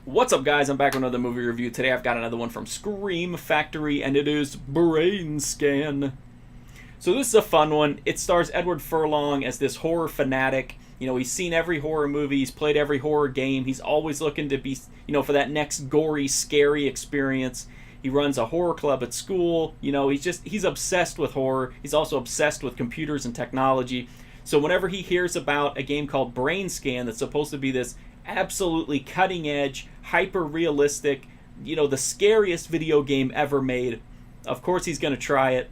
What's up, guys? I'm back with another movie review. Today I've got another one from Scream Factory, and it is Brainscan. So this is a fun one. It stars Edward Furlong as this horror fanatic. You know, he's seen every horror movie, he's played every horror game. He's always looking to be, for that next gory, scary experience. He runs a horror club at school. He's obsessed with horror. He's also obsessed with computers and technology. So whenever he hears about a game called Brainscan that's supposed to be this absolutely cutting edge, hyper realistic, the scariest video game ever made, of course he's going to try it.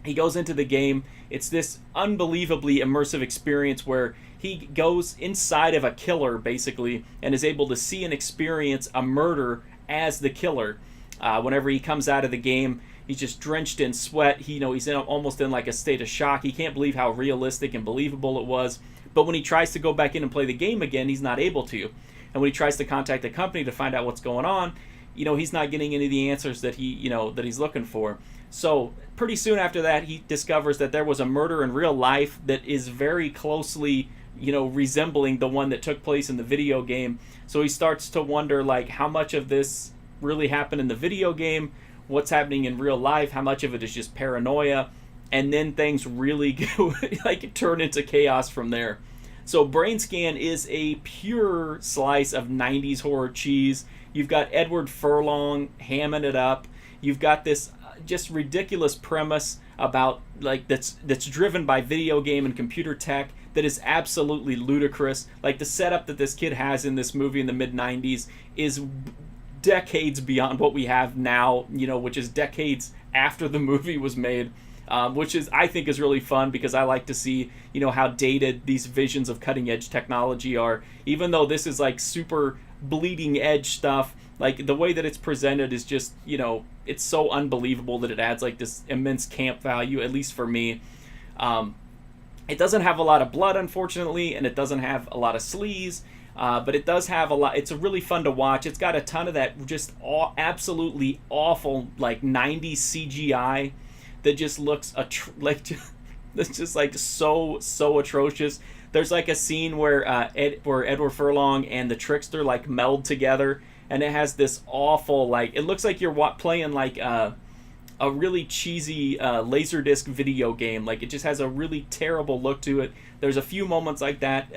He goes into the game. It's this unbelievably immersive experience where he goes inside of a killer, basically, and is able to see and experience a murder as the killer. Whenever he comes out of the game, he's just drenched in sweat. He's almost in like a state of shock. He can't believe how realistic and believable it was. But when he tries to go back in and play the game again, he's not able to. And when he tries to contact the company to find out what's going on, he's not getting any of the answers that he's looking for. So pretty soon after that, he discovers that there was a murder in real life that is very closely, resembling the one that took place in the video game. So he starts to wonder, like, how much of this really happened in the video game, what's happening in real life, how much of it is just paranoia, and then things really go, turn into chaos from there. So Brainscan is a pure slice of 90s horror cheese. You've got Edward Furlong hamming it up. You've got this just ridiculous premise about that's driven by video game and computer tech that is absolutely ludicrous. Like, the setup that this kid has in this movie in the mid-90s is decades beyond what we have now, which is decades after the movie was made. Which I think is really fun, because I like to see, how dated these visions of cutting edge technology are. Even though this is like super bleeding edge stuff, like the way that it's presented is just, it's so unbelievable that it adds like this immense camp value, at least for me. It doesn't have a lot of blood, unfortunately, and it doesn't have a lot of sleaze. But it does have a lot. It's really fun to watch. It's got a ton of that just absolutely awful, like, 90s CGI that just looks that's just like so atrocious. There's like a scene where Edward Furlong and the trickster like meld together, and it has this awful, like, it looks like you're playing like a really cheesy Laserdisc video game. Like, it just has a really terrible look to it. There's a few moments like that.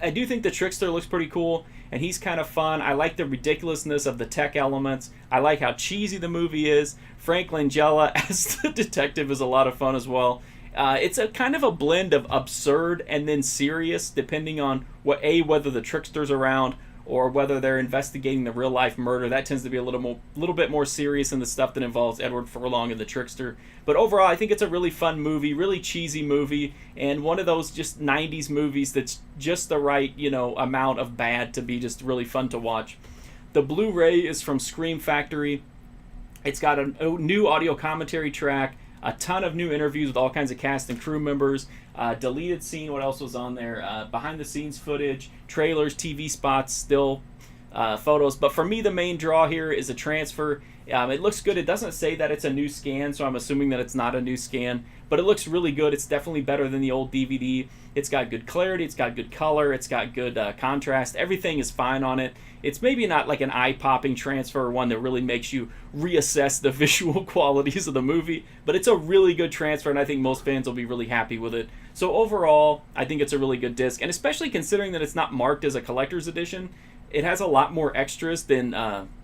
I do think the trickster looks pretty cool, and he's kind of fun. I like the ridiculousness of the tech elements. I like how cheesy the movie is. Frank Langella as the detective is a lot of fun as well. It's a kind of a blend of absurd and then serious, depending on whether the trickster's around or whether they're investigating the real life murder. That tends to be a little bit more serious than the stuff that involves Edward Furlong and the trickster. But overall, I think it's a really fun movie, really cheesy movie, and one of those just 90s movies that's just the right, amount of bad to be just really fun to watch. The Blu-ray is from Scream Factory. It's got a new audio commentary track, a ton of new interviews with all kinds of cast and crew members, deleted scene, what else was on there, behind the scenes footage, trailers, TV spots, still photos. But for me, the main draw here is a transfer. It looks good. It doesn't say that it's a new scan, so I'm assuming that it's not a new scan, but it looks really good. It's definitely better than the old DVD. It's got good clarity, it's got good color, it's got good contrast. Everything is fine on it. It's maybe not like an eye-popping transfer or one that really makes you reassess the visual qualities of the movie, but it's a really good transfer, and I think most fans will be really happy with it. So overall, I think it's a really good disc, and especially considering that it's not marked as a collector's edition, it has a lot more extras than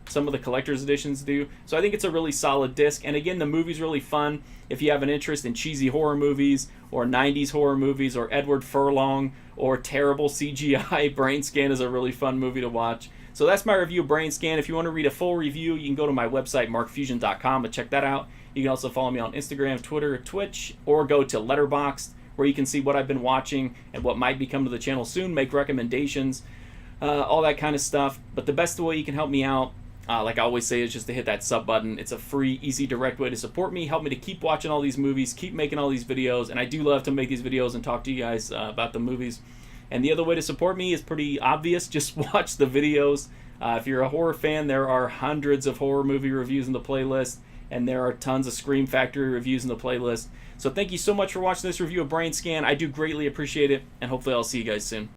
some of the collector's editions do. So I think it's a really solid disc. And again, the movie's really fun. If you have an interest in cheesy horror movies or 90s horror movies or Edward Furlong or terrible CGI, Brainscan is a really fun movie to watch. So that's my review of Brainscan. If you want to read a full review, you can go to my website, markfusion.com, and check that out. You can also follow me on Instagram, Twitter, Twitch, or go to Letterboxd, where you can see what I've been watching and what might be coming to the channel soon, make recommendations, all that kind of stuff. But the best way you can help me out, like I always say, is just to hit that sub button. It's a free, easy, direct way to support me, help me to keep watching all these movies, keep making all these videos, and I do love to make these videos and talk to you guys about the movies. And the other way to support me is pretty obvious. Just watch the videos. If you're a horror fan, there are hundreds of horror movie reviews in the playlist, and there are tons of Scream Factory reviews in the playlist. So thank you so much for watching this review of Brainscan. I do greatly appreciate it, and hopefully I'll see you guys soon.